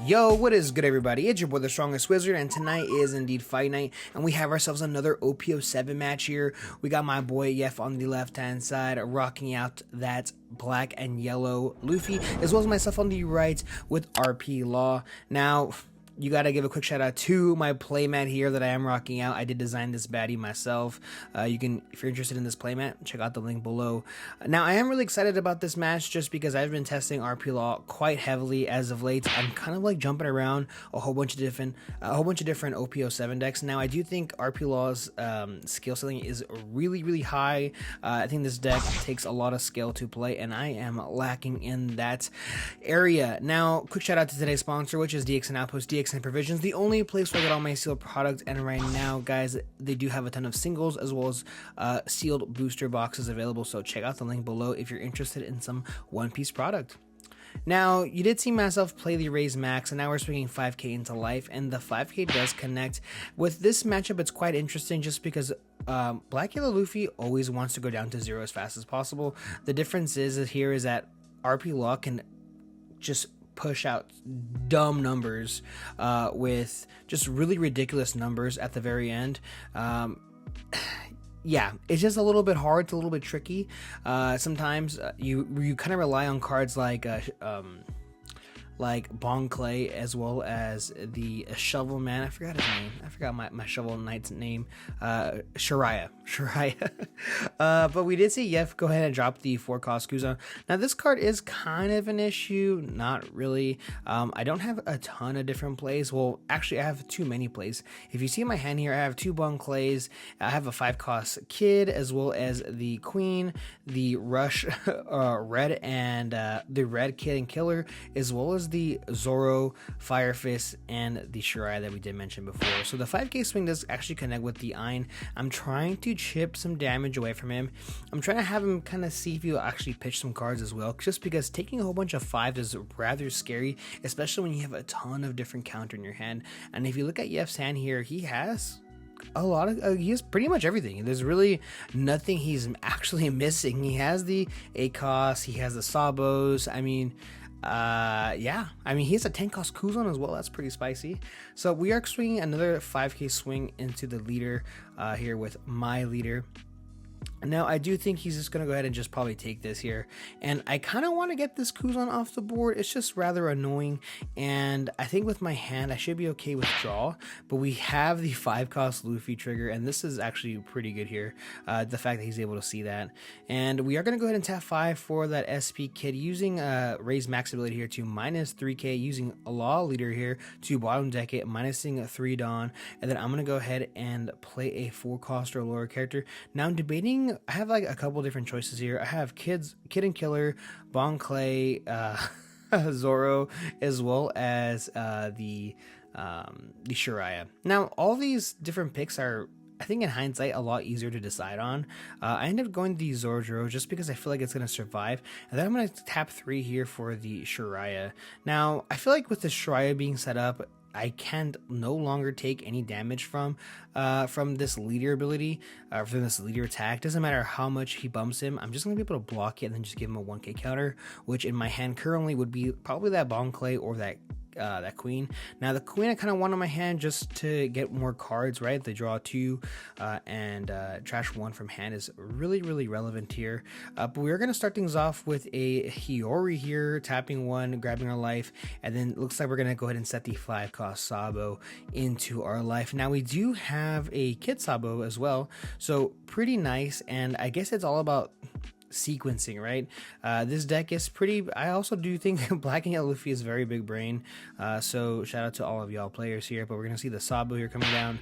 Yo, what is good, everybody? It's your boy, the Strongest Wizard, and tonight is indeed fight night, and we have ourselves another OP07 match here. We got my boy Yef on the left-hand side, rocking out that black and yellow Luffy, as well as myself on the right with RP Law. Now, you gotta give a quick shout out to my playmat here that I am rocking out. I did design this baddie myself. You can, if you're interested in this playmat, check out the link below. Now, I am really excited about this match just because I've been testing RP Law quite heavily as of late. I'm kind of like jumping around a whole bunch of different OP07 decks. Now, I do think RP Law's skill ceiling is really high. I think this deck takes a lot of skill to play, and I am lacking in that area. Now, quick shout out to today's sponsor, which is DX and Outpost, DX and Provisions, the only place where I get all my sealed products. And right now, guys, they do have a ton of singles as well as sealed booster boxes available, so check out the link below if you're interested in some One Piece product. Now, you did see myself play the Raise Max, and now we're swinging 5k into life, and the 5k does connect. With this matchup, it's quite interesting just because Black Yellow Luffy always wants to go down to 0 as fast as possible. The difference is that RP Law can just push out dumb numbers with just really ridiculous numbers at the very end. Yeah, it's just a little bit hard, it's a little bit tricky. Sometimes you kind of rely on cards like Bon Clay, as well as the Shovel Man. I forgot his name. I forgot my Shovel Knight's name. Shariah. But we did see Yef go ahead and drop the 4-cost Kuzan. Now, this card is kind of an issue. Not really. I don't have a ton of different plays. Well, actually, I have too many plays. If you see my hand here, I have 2 Bon Clays. I have a 5-cost Kid, as well as the Queen, the Rush Red, and the Red Kid and Killer, as well as the Zoro, Fire Fist, and the Shariah that we did mention before. So the 5k swing does actually connect with the Ein. I'm trying to chip some damage away from him. I'm trying to have him kind of see if he'll actually pitch some cards as well, just because taking a whole bunch of 5s is rather scary, especially when you have a ton of different counter in your hand. And if you look at Yef's hand here, he has a lot of he has pretty much everything. There's really nothing he's actually missing. He has the ACOS, he has the Sabos. I mean, yeah, I mean, he has a 10-cost Kuzan as well. That's pretty spicy. So we are swinging another 5k swing into the leader here with my leader. Now, I do think he's just going to go ahead and just probably take this here. And I kind of want to get this Kuzan off the board. It's just rather annoying. And I think with my hand, I should be okay with draw. But we have the 5-cost Luffy trigger. And this is actually pretty good here. The fact that he's able to see that. And we are going to go ahead and tap 5 for that SP Kid. Using Raise Max ability here to minus 3k. Using a Law Leader here to bottom deck it. Minusing a 3 Dawn. And then I'm going to go ahead and play a 4-cost or lower character. Now I'm debating. I have like a couple different choices here. I have Kid and Killer, Bon Clay, Zoro, as well as the Shariah. Now, all these different picks are, I think in hindsight, a lot easier to decide on. I ended up going the Zoro just because I feel like it's going to survive. And then I'm going to tap 3 here for the Shariah. Now, I feel like with the Shariah being set up, I can no longer take any damage from this leader ability, from this leader attack. Doesn't matter how much he bumps him, I'm just going to be able to block it and then just give him a 1k counter, which in my hand currently would be probably that Bon Clay or that Queen. Now, the Queen I kind of want on my hand just to get more cards, right? They draw 2 and trash 1 from hand is really relevant here. But we're going to start things off with a Hiyori here, tapping 1, grabbing our life, and then it looks like we're going to go ahead and set the 5-cost Sabo into our life. Now, we do have a Kid Sabo as well, so pretty nice, and I guess it's all about sequencing, right? This deck is pretty. I also do think Black and Yellow Luffy is very big brain, so shout out to all of y'all players here. But we're gonna see the Sabo here coming down.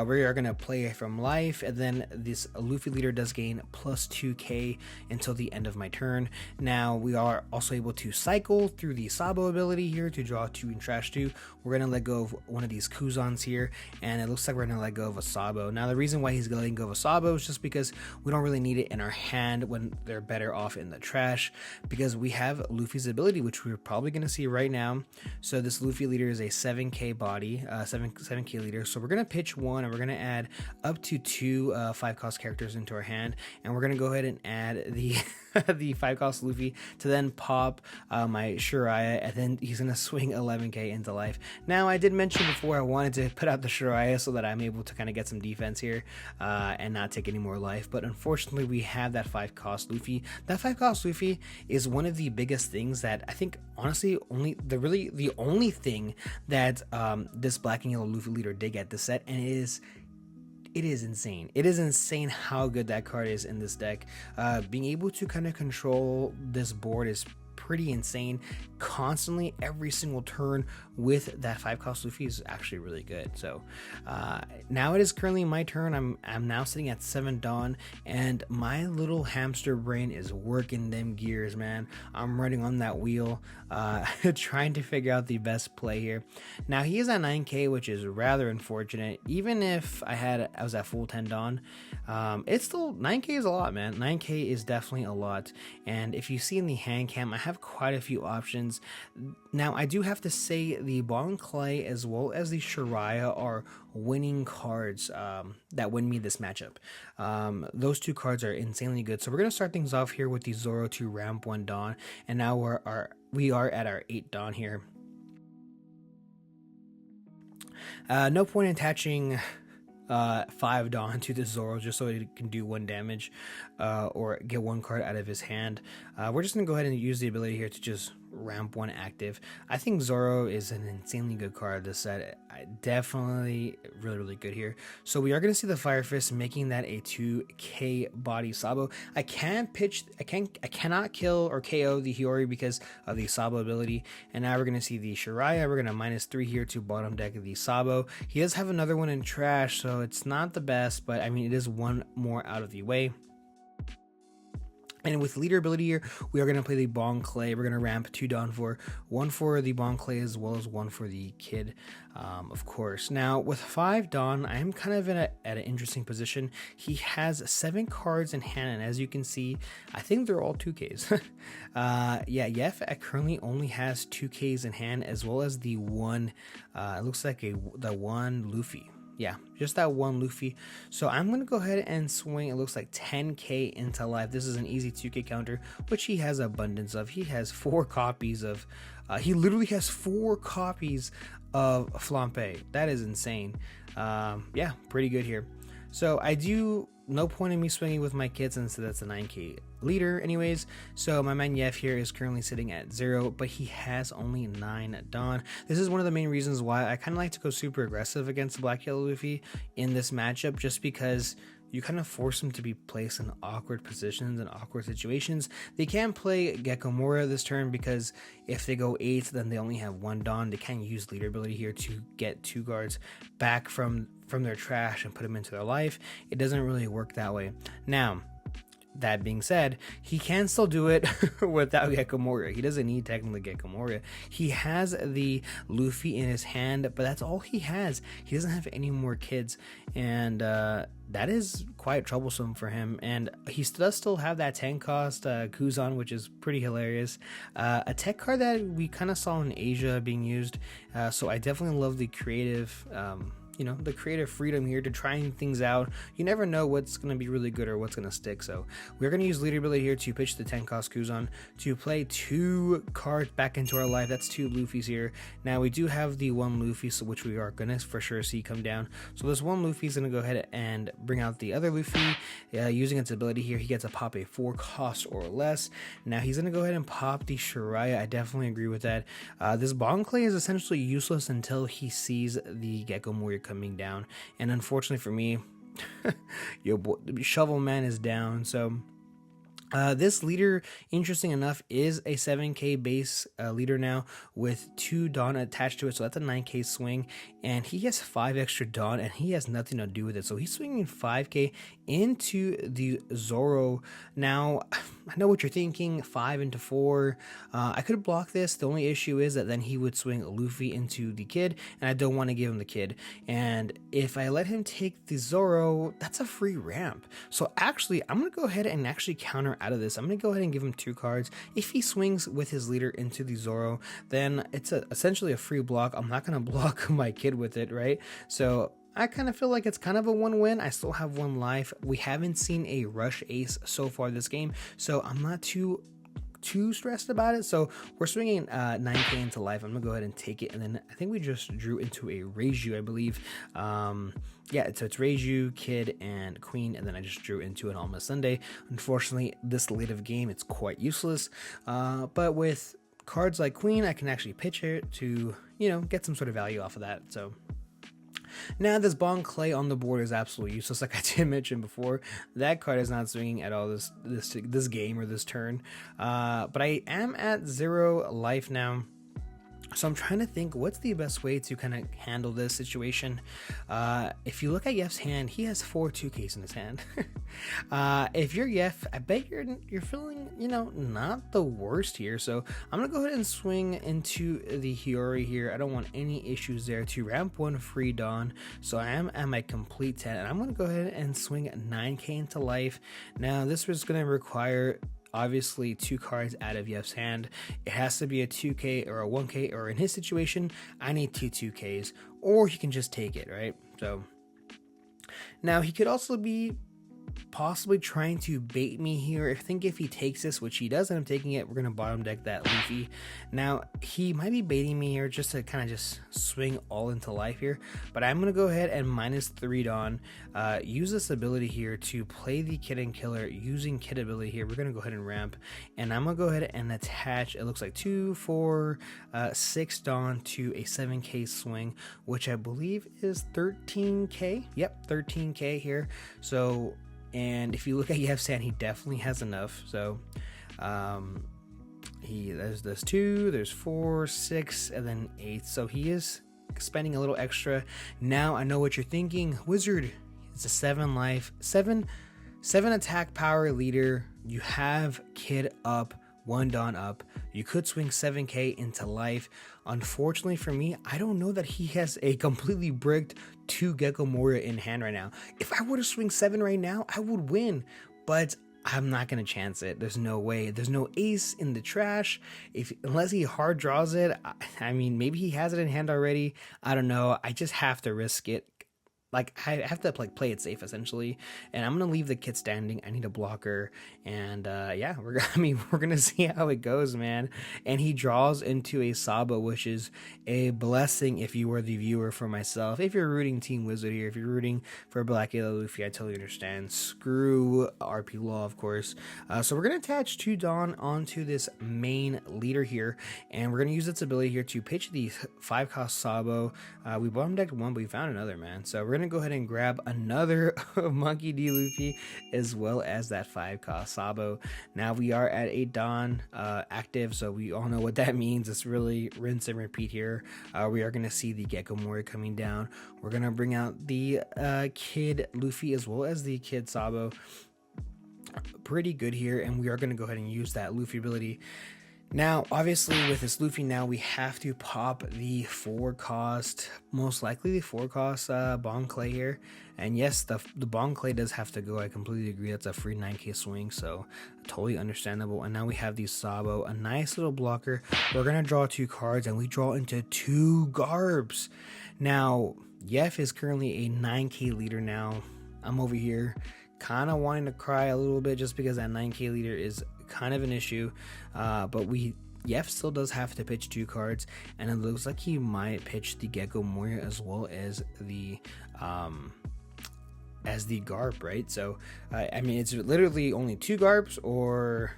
We are gonna play from life, and then this Luffy leader does gain plus 2k until the end of my turn. Now we are also able to cycle through the Sabo ability here to draw 2 and trash 2. We're gonna let go of one of these Kuzans here, and it looks like we're gonna let go of a Sabo. Now, the reason why he's letting go of a Sabo is just because we don't really need it in our hand when they're better off in the trash, because we have Luffy's ability, which we're probably going to see right now. So this Luffy leader is a 7k body, 7k leader. So we're going to pitch one, and we're going to add up to 2 5-cost characters into our hand, and we're going to go ahead and add the the 5-cost Luffy to then pop my Shiraya, and then he's going to swing 11k into life. Now, I did mention before I wanted to put out the Shiraya so that I'm able to kind of get some defense here and not take any more life, but unfortunately we have that 5-cost Luffy. That 5-cost Luffy is one of the biggest things that I think, honestly, the only thing that this black and yellow Luffy leader did get this set, and it is insane. It is insane how good that card is in this deck. Being able to kind of control this board is pretty insane. Constantly, every single turn with that 5-cost Luffy is actually really good. So now it is currently my turn. I'm now sitting at 7 Dawn, and my little hamster brain is working them gears, man. I'm running on that wheel, trying to figure out the best play here. Now he is at 9k, which is rather unfortunate. Even if I was at full 10 Dawn, it's still 9k is a lot, man. 9k is definitely a lot. And if you see in the hand cam, I have quite a few options. Now I do have to say the Bon Clay as well as the Shiraya are winning cards that win me this matchup. Those 2 cards are insanely good. So we're going to start things off here with the Zoro to ramp 1 Dawn, and now we are at our 8 Dawn here. No point in attaching 5 Dawn to the Zoro just so it can do 1 damage or get 1 card out of his hand. We're just gonna go ahead and use the ability here to just ramp 1 active. I think Zoro is an insanely good card this set. Definitely really good here. So we are going to see the Fire Fist, making that a 2k body Sabo. I cannot kill or KO the Hiyori because of the Sabo ability. And now we're going to see the Shiraya. We're going to -3 here to bottom deck the Sabo. He does have another one in trash, so it's not the best, but I mean, it is 1 more out of the way. And with leader ability here, we are going to play the Bon Clay. We're going to ramp 2 Dawn for 1 for the Bon Clay as well as 1 for the Kid, of course. Now, with 5 Dawn, I am kind of at an interesting position. He has 7 cards in hand, and as you can see, I think they're all 2Ks. Yeah, Yef currently only has 2Ks in hand, as well as the one, it looks like the one Luffy. Yeah, just that 1 Luffy. So I'm going to go ahead and swing, it looks like 10k into life. This is an easy 2k counter, which he has abundance of. He has 4 copies of, he literally has 4 copies of Flampe. That is insane. Yeah, pretty good here. So no point in me swinging with my kid since that's a 9k leader anyways. So my man Yef here is currently sitting at 0, but he has only 9 Dawn. This is one of the main reasons why I kind of like to go super aggressive against Black Yellow Luffy in this matchup, just because you kind of force them to be placed in awkward positions and awkward situations. They can't play Gecko Moria this turn because if they go 8, then they only have 1 Dawn. They can't use leader ability here to get 2 guards back from their trash and put them into their life. It doesn't really work that way. Now, that being said, he can still do it without Gecko Moria. He doesn't need technically Gecko Moria. He has the Luffy in his hand, but that's all he has. He doesn't have any more kids, and that is quite troublesome for him. And he does still have that 10 cost Kuzan, which is pretty hilarious. A tech card that we kind of saw in Asia being used. So I definitely love the creative the creative freedom here to trying things out. You never know what's going to be really good or what's going to stick. So we're going to use leader ability here to pitch the 10 cost Kuzan to play 2 cards back into our life. That's 2 Luffys here. Now we do have the 1 Luffy, so which we are going to for sure see come down. So this 1 Luffy is going to go ahead and bring out the other Luffy. Using its ability here, he gets a pop a 4 cost or less. Now he's going to go ahead and pop the Shiraya. I definitely agree with that. This Bon Clay is essentially useless until he sees the Gecko Moria coming down, and unfortunately for me, Shovel Man is down. So this leader, interesting enough, is a 7k base leader now with 2 Dawn attached to it, so that's a 9k swing, and he has 5 extra Dawn and he has nothing to do with it, so he's swinging 5k into the Zoro. Now I know what you're thinking, 5 into 4. I could block this. The only issue is that then he would swing Luffy into the Kid, and I don't want to give him the Kid, and if I let him take the Zoro, that's a free ramp. So actually I'm gonna go ahead and actually counter out of this, I'm going to go ahead and give him 2 cards. If he swings with his leader into the Zoro, then it's essentially a free block. I'm not going to block my kid with it, right? So I kind of feel like it's kind of a 1-win. I still have 1 life. We haven't seen a rush ace so far this game, so I'm not too stressed about it. So we're swinging 9k into life. I'm gonna go ahead and take it, and then I think we just drew into a Reiju, I believe. Yeah, so it's Reiju, Kid, and Queen, and then I just drew into an Alma Sunday. Unfortunately, this late of game, it's quite useless, but with cards like Queen, I can actually pitch it to, you know, get some sort of value off of that. So now this Bon Clay on the board is absolutely useless, like I did mention before. That card is not swinging at all this game or this turn. But I am at 0 life now. So I'm trying to think what's the best way to kind of handle this situation. If you look at Yef's hand, he has 4 2Ks in his hand. If you're Yef, I bet you're feeling, you know, not the worst here. So I'm gonna go ahead and swing into the Hiyori here. I don't want any issues there. To ramp 1 free Dawn, so I am at my complete 10, and I'm gonna go ahead and swing 9k into life. Now this was gonna require obviously 2 cards out of Yef's hand. It has to be a 2k or a 1k, or in his situation, I need 2 2ks, or he can just take it, right? So now he could also be possibly trying to bait me here. I think if he takes this, which he does end up taking it, we're gonna bottom deck that Luffy. Now he might be baiting me here just to kind of just swing all into life here, but I'm gonna go ahead and -3 Dawn, use this ability here to play the Kid and Killer. Using Kid ability here, we're gonna go ahead and ramp, and I'm gonna go ahead and attach, it looks like 2 4 6 Dawn to a 7k swing, which I believe is 13k. Yep, 13k here. So, and if you look at Yef's hand, he definitely has enough. So there's 2, there's 4, 6, and then 8. So he is spending a little extra. Now I know what you're thinking, Wizard. It's a 7 life, 7 attack power leader. You have Kid up, 1 Dawn up. You could swing 7k into life. Unfortunately for me, I don't know that he has a completely bricked 2 Gecko Moria in hand right now. If I were to swing 7 right now, I would win, but I'm not gonna chance it. There's no way. There's no ace in the trash. Unless he hard draws it. I mean, maybe he has it in hand already. I don't know. I just have to risk it. Like, I have to play it safe essentially, and I'm gonna leave the Kid standing. I need a blocker, and yeah, we're gonna see how it goes, man. And he draws into a Sabo, which is a blessing if you were the viewer. For myself, if you're rooting Team Wizard here, if you're rooting for Black Yellow Luffy, I totally understand. Screw RP Law, of course. So we're gonna attach 2 Dawn onto this main leader here, and we're gonna use its ability here to pitch the 5-cost Sabo. We bottom decked 1, but we found another, man. So we're gonna go ahead and grab another Monkey D Luffy, as well as that 5-cost Sabo. Now we are at 8 Dawn active, so we all know what that means. It's really rinse and repeat here. We are going to see the Gecko Moria coming down. We're going to bring out the Kid Luffy as well as the Kid Sabo. Pretty good here, and we are going to go ahead and use that Luffy ability. Now, obviously, with this Luffy now, we have to pop the 4-cost, most likely the 4-cost Bon Clay here. And yes, the Bon Clay does have to go. I completely agree. That's a free 9k swing, so totally understandable. And now we have the Sabo, a nice little blocker. We're going to draw 2 cards, and we draw into 2 Garbs. Now, Yef is currently a 9k leader now. I'm over here kind of wanting to cry a little bit just because that 9k leader is kind of an issue, but Yef still does have to pitch 2 cards, and it looks like he might pitch the Gecko Moria as well as the Garp, right? So I mean, it's literally only 2 Garps, or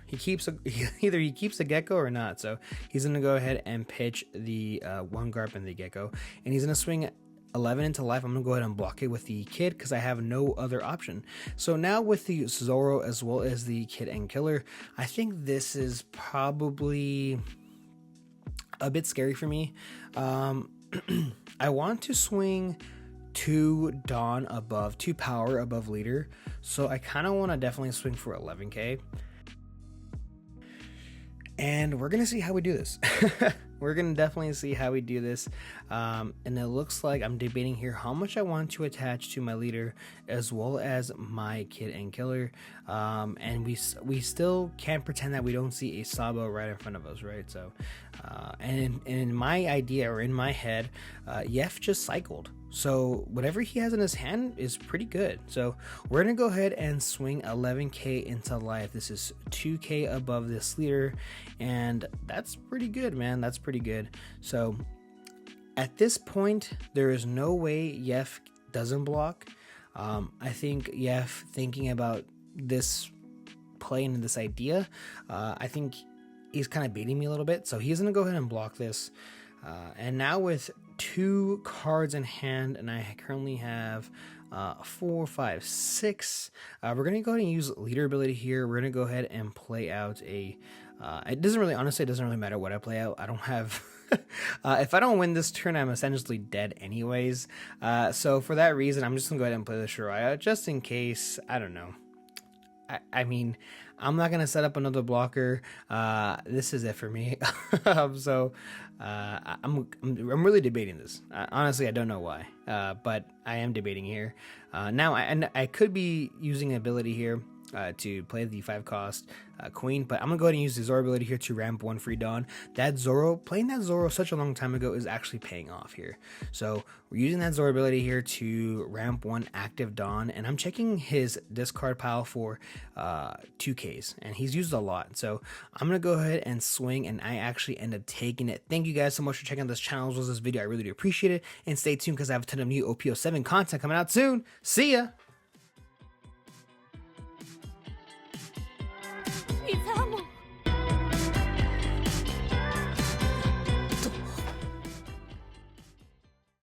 either he keeps the Gecko or not. So he's gonna go ahead and pitch the 1 Garp and the Gecko, and he's gonna swing 11 into life. I'm gonna go ahead and block it with the Kid because I have no other option. So now with the Zoro as well as the Kid and Killer, I think this is probably a bit scary for me. I want to swing 2 Dawn above, 2 power above leader, so I kind of want to definitely swing for 11k, and we're gonna see how we do this. we're gonna definitely see how we do this. And it looks like I'm debating here how much I want to attach to my leader as well as my kid and killer. And we still can't pretend that we don't see a Sabo right in front of us, right? So and in my idea, or in my head, Yef just cycled, so whatever he has in his hand is pretty good. So we're gonna go ahead and swing 11k into life. This is 2k above this leader, and that's pretty good, man. That's pretty good. So at this point, there is no way Yef doesn't block. I think Yef, thinking about this play and this idea, I think he's kind of baiting me a little bit. So he's gonna go ahead and block this. And now with 2 cards in hand, and I currently have 4, 5, 6. We're gonna go ahead and use leader ability here. We're gonna go ahead and play out a. It doesn't really matter what I play out. I don't have. If I don't win this turn, I'm essentially dead anyways. So for that reason, I'm just gonna go ahead and play the Shiraya just in case. I don't know. I mean, I'm not gonna set up another blocker. This is it for me. So I'm really debating this. Honestly, I don't know why, but I am debating here. Now, I could be using an ability here to play the 5 cost Queen, but I'm gonna go ahead and use the Zoro ability here to ramp 1 free Dawn. Playing that Zoro such a long time ago is actually paying off here. So we're using that Zoro ability here to ramp 1 active Dawn, and I'm checking his discard pile for 2Ks, and he's used a lot. So I'm gonna go ahead and swing, and I actually end up taking it. Thank you guys so much for checking out this channel as well as this video. I really do appreciate it, and stay tuned because I have a ton of new OP07 content coming out soon. See ya! 이상